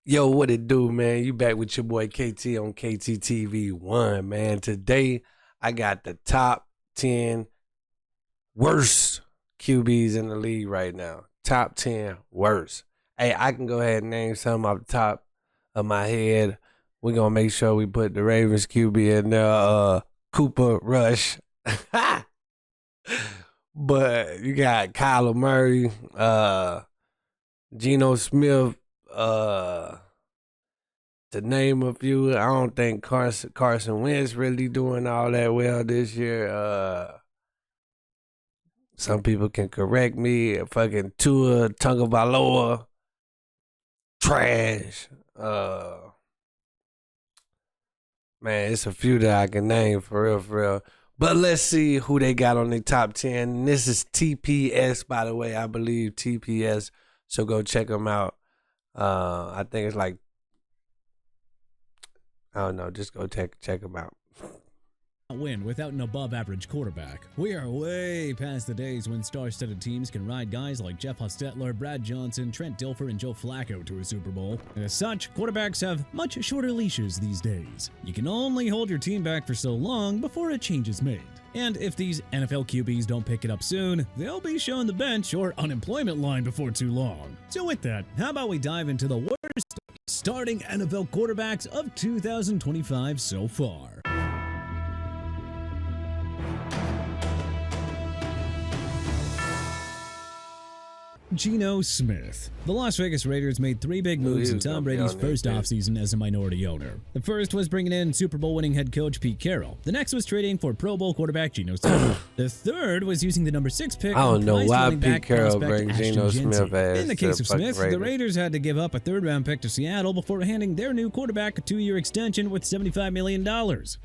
Yo, what it do, man? You back with your boy KT on KTTV1, man. Today, I got the top 10 worst QBs in the league right now. Top 10 worst. Hey, I can go ahead and name some off the top of my head. We're going to make sure we put the Ravens QB in there. Cooper Rush. But you got Kyler Murray, Geno Smith, to name a few. I don't think Carson Wentz really doing all that well this year. Some people can correct me. Fucking Tua Tagovailoa, trash. Man, it's a few that I can name for real, for real. But let's see who they got on the top 10. This is TPS, by the way. I believe TPS. So go check them out. I think it's like, I don't know. Just go check them out. Win without an above-average quarterback. We are way past the days when star-studded teams can ride guys like Jeff Hostetler, Brad Johnson, Trent Dilfer, and Joe Flacco to a Super Bowl. As such, quarterbacks have much shorter leashes these days. You can only hold your team back for so long before a change is made. And if these NFL QBs don't pick it up soon, they'll be showing the bench or unemployment line before too long. So with that, how about we dive into the worst starting NFL quarterbacks of 2025 so far. Geno Smith. The Las Vegas Raiders made three big moves in Tom Brady's first offseason as a minority owner. The first was bringing in Super Bowl winning head coach Pete Carroll. The next was trading for Pro Bowl quarterback Geno Smith. The third was using the number 6 pick. I don't know why Pete Carroll brings Geno Smith as in the case of Smith, the Raiders had to give up a third-round pick to Seattle before handing their new quarterback a 2-year extension worth $75 million.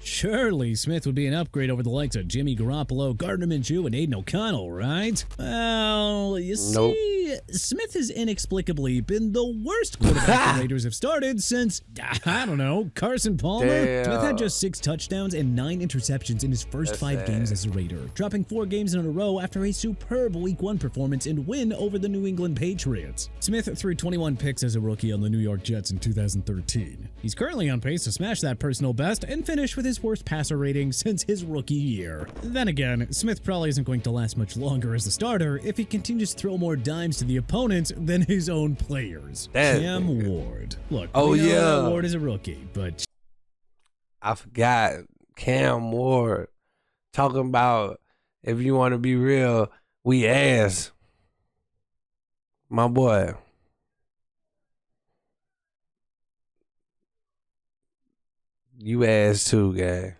Surely Smith would be an upgrade over the likes of Jimmy Garoppolo, Gardner Minshew, and Aiden O'Connell, right? Well, you see, Smith has inexplicably been the worst quarterback the Raiders have started since, I don't know, Carson Palmer. Damn. Smith had just 6 touchdowns and 9 interceptions in his first 5 games as a Raider, dropping 4 games in a row after a superb Week 1 performance and win over the New England Patriots. Smith threw 21 picks as a rookie on the New York Jets in 2013. He's currently on pace to smash that personal best and finish with his worst passer rating since his rookie year. Then again, Smith probably isn't going to last much longer as a starter if he continues to throw more dimes to the opponent than his own players. Cam Ward. Look, we know that Ward is a rookie, but I forgot Cam Ward talking about, if you want to be real, we ass. My boy. You ass too, guy.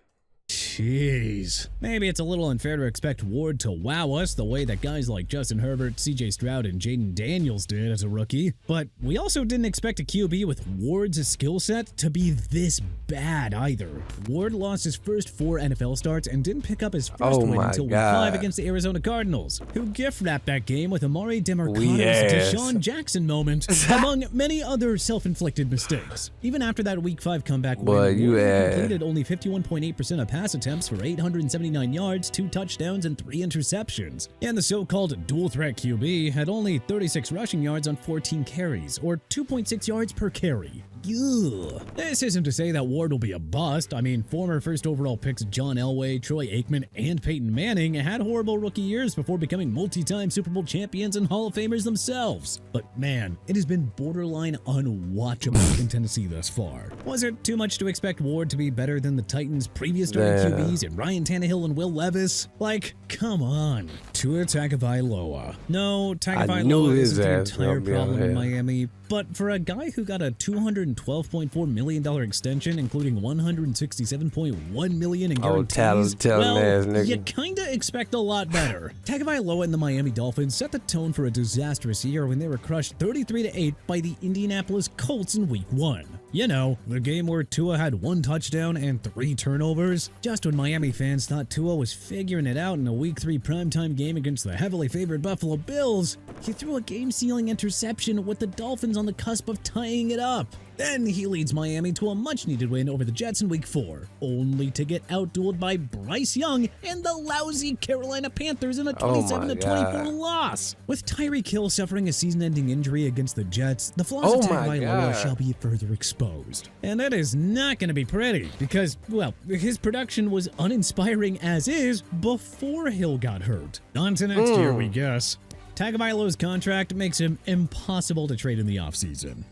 Jeez. Maybe it's a little unfair to expect Ward to wow us the way that guys like Justin Herbert, CJ Stroud, and Jaden Daniels did as a rookie, but we also didn't expect a QB with Ward's skill set to be this bad either. Ward lost his first 4 NFL starts and didn't pick up his first win until Week 5 against the Arizona Cardinals, who gift-wrapped that game with Amari DeMarco's Deshaun Jackson moment, among many other self-inflicted mistakes. Even after that Week 5 comeback win, Ward completed only 51.8% of pass attempts for 879 yards, 2 touchdowns, and 3 interceptions. And the so-called dual-threat QB had only 36 rushing yards on 14 carries, or 2.6 yards per carry. Ugh. This isn't to say that Ward will be a bust. I mean, former first overall picks John Elway, Troy Aikman, and Peyton Manning had horrible rookie years before becoming multi-time Super Bowl champions and Hall of Famers themselves. But man, it has been borderline unwatchable in Tennessee thus far. Was it too much to expect Ward to be better than the Titans' previous starting QBs and Ryan Tannehill and Will Levis? Like, come on. Tua Tagovailoa. No, Tagovailoa isn't the entire problem in Miami, but for a guy who got a $212.4 million extension, including $167.1 million in guarantees, well, you kinda expect a lot better. Tagovailoa and the Miami Dolphins set the tone for a disastrous year when they were crushed 33-8 by the Indianapolis Colts in Week 1. You know, the game where Tua had 1 touchdown and 3 turnovers. Just when Miami fans thought Tua was figuring it out in a Week 3 primetime game against the heavily favored Buffalo Bills, he threw a game-sealing interception with the Dolphins on the cusp of tying it up. Then he leads Miami to a much-needed win over the Jets in Week 4, only to get outdueled by Bryce Young and the lousy Carolina Panthers in a 27-24 loss. With Tyreek Hill suffering a season-ending injury against the Jets, the flaws of Tagovailoa shall be further exposed. And that is not going to be pretty because, well, his production was uninspiring as is before Hill got hurt. On to next year, we guess. Tagovailoa's contract makes him impossible to trade in the offseason.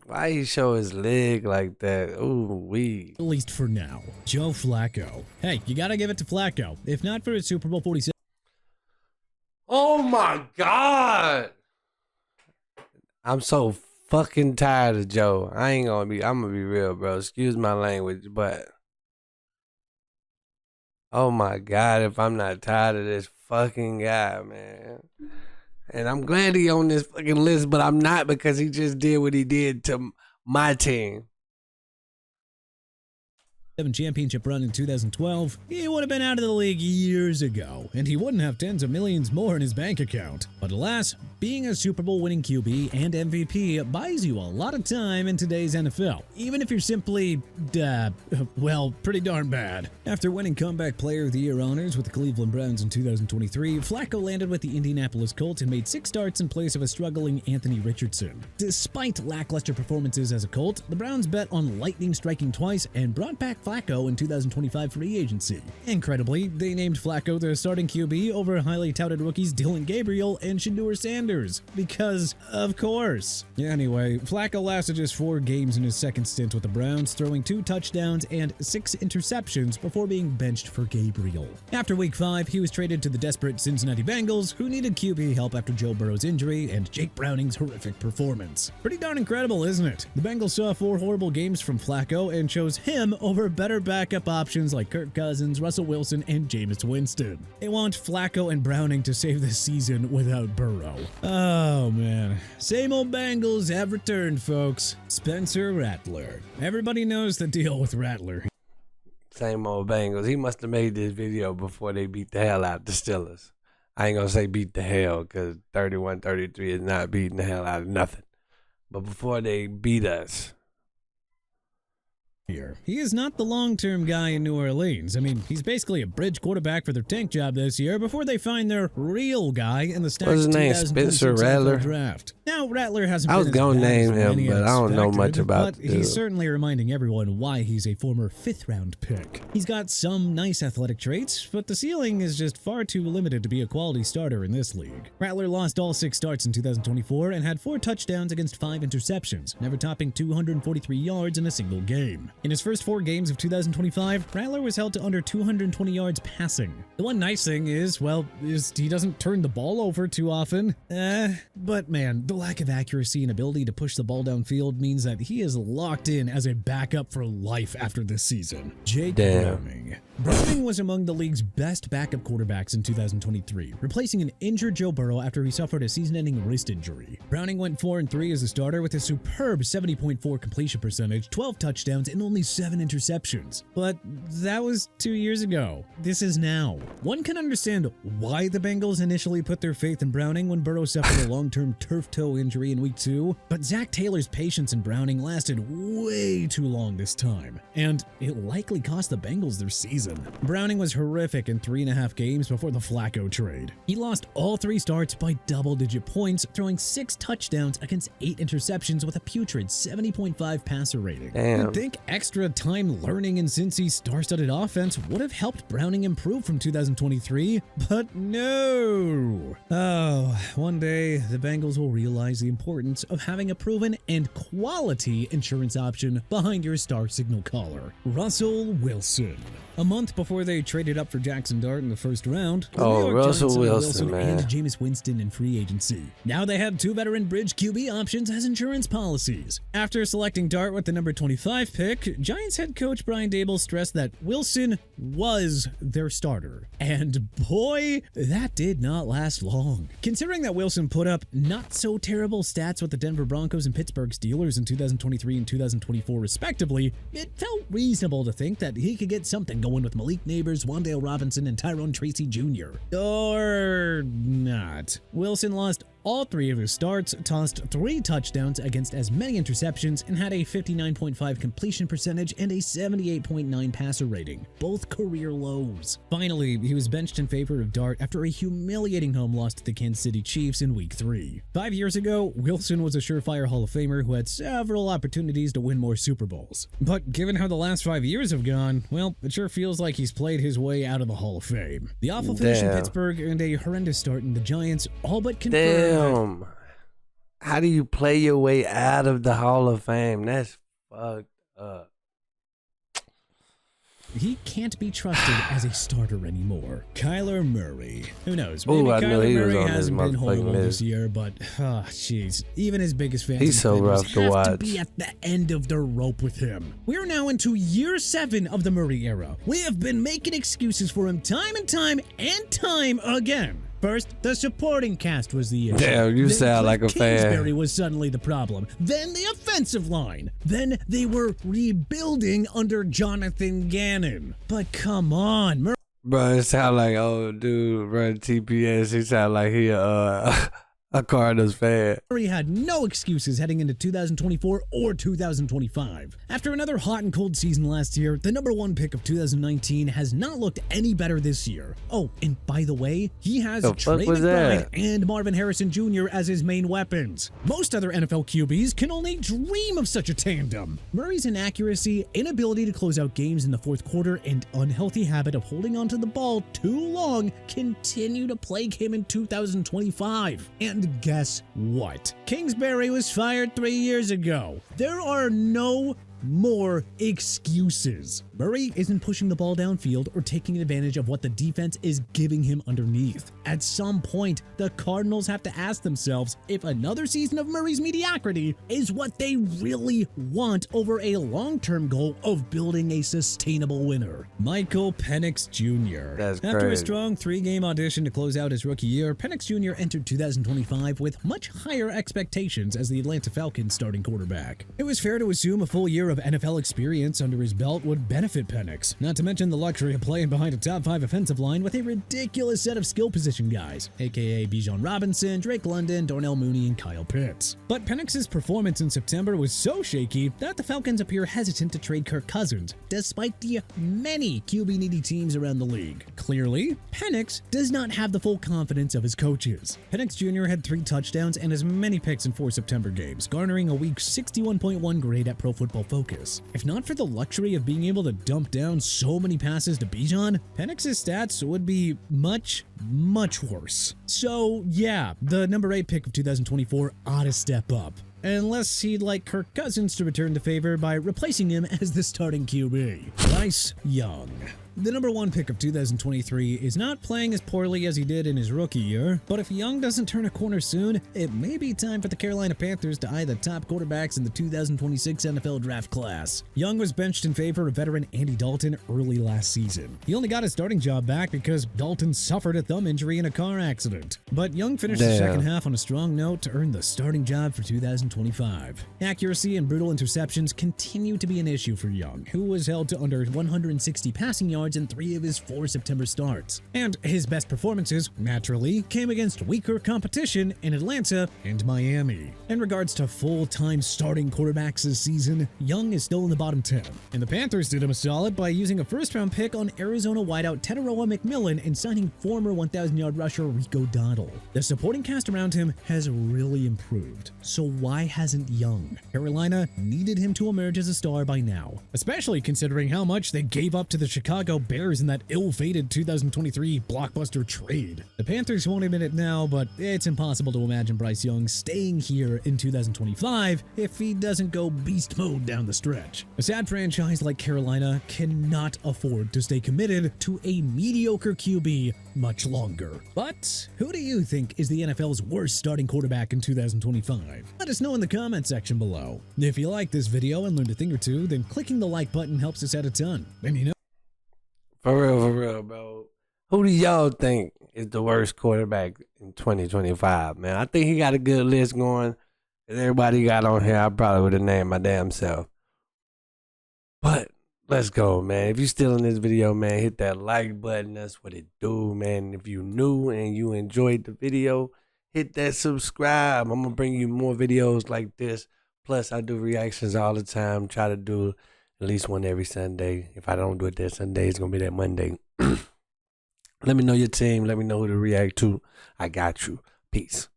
Why he show his leg like that? Ooh, wee. At least for now. Joe Flacco. Hey, you gotta give it to Flacco. If not for his Super Bowl 47. Oh my God. I'm so fucking tired of Joe. I'm gonna be real, bro. Excuse my language, but oh my God, if I'm not tired of this fucking guy, man. And I'm glad he on this fucking list, but I'm not because he just did what he did to my team. Championship run in 2012, he would have been out of the league years ago, and he wouldn't have tens of millions more in his bank account. But alas, being a Super Bowl winning QB and MVP buys you a lot of time in today's NFL, even if you're simply, well, pretty darn bad. After winning Comeback Player of the Year honors with the Cleveland Browns in 2023, Flacco landed with the Indianapolis Colts and made 6 starts in place of a struggling Anthony Richardson. Despite lackluster performances as a Colt, the Browns bet on lightning striking twice and brought back Flacco in 2025 free agency. Incredibly, they named Flacco the starting QB over highly touted rookies Dylan Gabriel and Shedeur Sanders. Because, of course. Anyway, Flacco lasted just 4 games in his second stint with the Browns, throwing 2 touchdowns and 6 interceptions before being benched for Gabriel. After Week 5, he was traded to the desperate Cincinnati Bengals, who needed QB help after Joe Burrow's injury and Jake Browning's horrific performance. Pretty darn incredible, isn't it? The Bengals saw 4 horrible games from Flacco and chose him over better backup options like Kirk Cousins, Russell Wilson, and Jameis Winston. They want Flacco and Browning to save the season without Burrow. Oh man, same old Bengals have returned, folks. Spencer Rattler. Everybody knows the deal with Rattler. Same old Bengals. He must have made this video before they beat the hell out of the Steelers. I ain't gonna say beat the hell because 31-33 is not beating the hell out of nothing. But before they beat us. He is not the long-term guy in New Orleans. I mean, he's basically a bridge quarterback for their tank job this year before they find their real guy in the stacked 2026 NFL draft. Now, Rattler hasn't. I was gonna name him, but I don't know much about. But he's certainly reminding everyone why he's a former 5th-round pick. He's got some nice athletic traits, but the ceiling is just far too limited to be a quality starter in this league. Rattler lost all 6 starts in 2024 and had 4 touchdowns against 5 interceptions, never topping 243 yards in a single game. In his first 4 games of 2025, Rattler was held to under 220 yards passing. The one nice thing is, well, he doesn't turn the ball over too often. But man, the lack of accuracy and ability to push the ball downfield means that he is locked in as a backup for life after this season. Jake Browning. Browning was among the league's best backup quarterbacks in 2023, replacing an injured Joe Burrow after he suffered a season-ending wrist injury. Browning went 4-3 as a starter with a superb 70.4 completion percentage, 12 touchdowns, and only 7 interceptions. But that was 2 years ago. This is now. One can understand why the Bengals initially put their faith in Browning when Burrow suffered a long-term turf toe injury in Week 2, but Zach Taylor's patience in Browning lasted way too long this time, and it likely cost the Bengals their season. Browning was horrific in 3.5 games before the Flacco trade. He lost all 3 starts by double-digit points, throwing 6 touchdowns against 8 interceptions with a putrid 70.5 passer rating. You'd think extra time learning in Cincy's star-studded offense would have helped Browning improve from 2023, but no. Oh, one day the Bengals will realize the importance of having a proven and quality insurance option behind your star signal caller. Russell Wilson. A month before they traded up for Jackson Dart in the first round, the New York Giants signed Wilson and Jameis Winston in free agency. Now they have 2 veteran bridge QB options as insurance policies. After selecting Dart with the number 25 pick, Giants head coach Brian Daboll stressed that Wilson was their starter. And boy, that did not last long. Considering that Wilson put up not so terrible stats with the Denver Broncos and Pittsburgh Steelers in 2023 and 2024 respectively, it felt reasonable to think that he could get something going with Malik Neighbors, Wan'Dale Robinson, and Tyrone Tracy Jr. Or not. Wilson lost all 3 of his starts, tossed 3 touchdowns against as many interceptions, and had a 59.5 completion percentage and a 78.9 passer rating, both career lows. Finally, he was benched in favor of Dart after a humiliating home loss to the Kansas City Chiefs in Week 3. 5 years ago, Wilson was a surefire Hall of Famer who had several opportunities to win more Super Bowls. But given how the last 5 years have gone, well, it sure feels like he's played his way out of the Hall of Fame. The awful finish in Pittsburgh and a horrendous start in the Giants all but confirmed. Damn. How do you play your way out of the Hall of Fame? That's fucked up. He can't be trusted as a starter anymore. Kyler Murray. Who knows? Maybe I knew he Kyler was Murray on this hasn't been horrible motherfucking this year, but jeez, even his biggest fans He's so rough to have watch. to be at the end of the rope with him. We're now into year 7 of the Murray era. We have been making excuses for him time and time again. First, the supporting cast was the issue. Damn, you Then sound like a fan. Kingsbury was suddenly the problem. Then the offensive line. Then they were rebuilding under Jonathan Gannon. But come on, Bro, it sound like, oh, dude, bro, TPS, he sound like he a Cardinals fan. Murray had no excuses heading into 2024 or 2025. After another hot and cold season last year, the number 1 pick of 2019 has not looked any better this year. Oh, and by the way, he has Trey McBride and Marvin Harrison Jr. as his main weapons. Most other NFL QBs can only dream of such a tandem. Murray's inaccuracy, inability to close out games in the fourth quarter, and unhealthy habit of holding onto the ball too long continue to plague him in 2025. And guess what? Kingsbury was fired 3 years ago. There are no more excuses. Murray isn't pushing the ball downfield or taking advantage of what the defense is giving him underneath. At some point, the Cardinals have to ask themselves if another season of Murray's mediocrity is what they really want over a long-term goal of building a sustainable winner. Michael Penix Jr. After a strong 3-game audition to close out his rookie year, Penix Jr. entered 2025 with much higher expectations as the Atlanta Falcons starting quarterback. It was fair to assume a full year of NFL experience under his belt would benefit Penix, not to mention the luxury of playing behind a top 5 offensive line with a ridiculous set of skill position guys, aka Bijan Robinson, Drake London, Darnell Mooney, and Kyle Pitts. But Penix's performance in September was so shaky that the Falcons appear hesitant to trade Kirk Cousins, despite the many QB-needy teams around the league. Clearly, Penix does not have the full confidence of his coaches. Penix Jr. had 3 touchdowns and as many picks in 4 September games, garnering a weak 61.1 grade at Pro Football Focus. If not for the luxury of being able to dump down so many passes to Bijan, Penix's stats would be much worse. So yeah, the number 8 pick of 2024 ought to step up. Unless he'd like Kirk Cousins to return the favor by replacing him as the starting QB. Bryce Young. The number 1 pick of 2023 is not playing as poorly as he did in his rookie year, but if Young doesn't turn a corner soon, it may be time for the Carolina Panthers to eye the top quarterbacks in the 2026 NFL draft class. Young was benched in favor of veteran Andy Dalton early last season. He only got his starting job back because Dalton suffered a thumb injury in a car accident. But Young finished the second half on a strong note to earn the starting job for 2025. Accuracy and brutal interceptions continue to be an issue for Young, who was held to under 160 passing yards in 3 of his 4 September starts. And his best performances, naturally, came against weaker competition in Atlanta and Miami. In regards to full-time starting quarterbacks this season, Young is still in the bottom 10. And the Panthers did him a solid by using a first-round pick on Arizona wideout Teteroa McMillan and signing former 1,000-yard rusher Rico Dowdle. The supporting cast around him has really improved. So why hasn't Young? Carolina needed him to emerge as a star by now, especially considering how much they gave up to the Chicago Bears in that ill-fated 2023 blockbuster trade. The Panthers won't admit it now, but it's impossible to imagine Bryce Young staying here in 2025 if he doesn't go beast mode down the stretch. A sad franchise like Carolina cannot afford to stay committed to a mediocre QB much longer. But who do you think is the NFL's worst starting quarterback in 2025? Let us know in the comment section below. If you like this video and learned a thing or two, then clicking the like button helps us out a ton. And you know, For real, bro. Who do y'all think is the worst quarterback in 2025, man? I think he got a good list going. And everybody got on here, I probably would have named my damn self. But let's go, man. If you're still in this video, man, hit that like button. That's what it do, man. If you new and you enjoyed the video, hit that subscribe. I'm gonna bring you more videos like this. Plus, I do reactions all the time. Try to do at least one every Sunday. If I don't do it that Sunday, it's gonna be that Monday. Let me know your team. Let me know who to react to. I got you. Peace.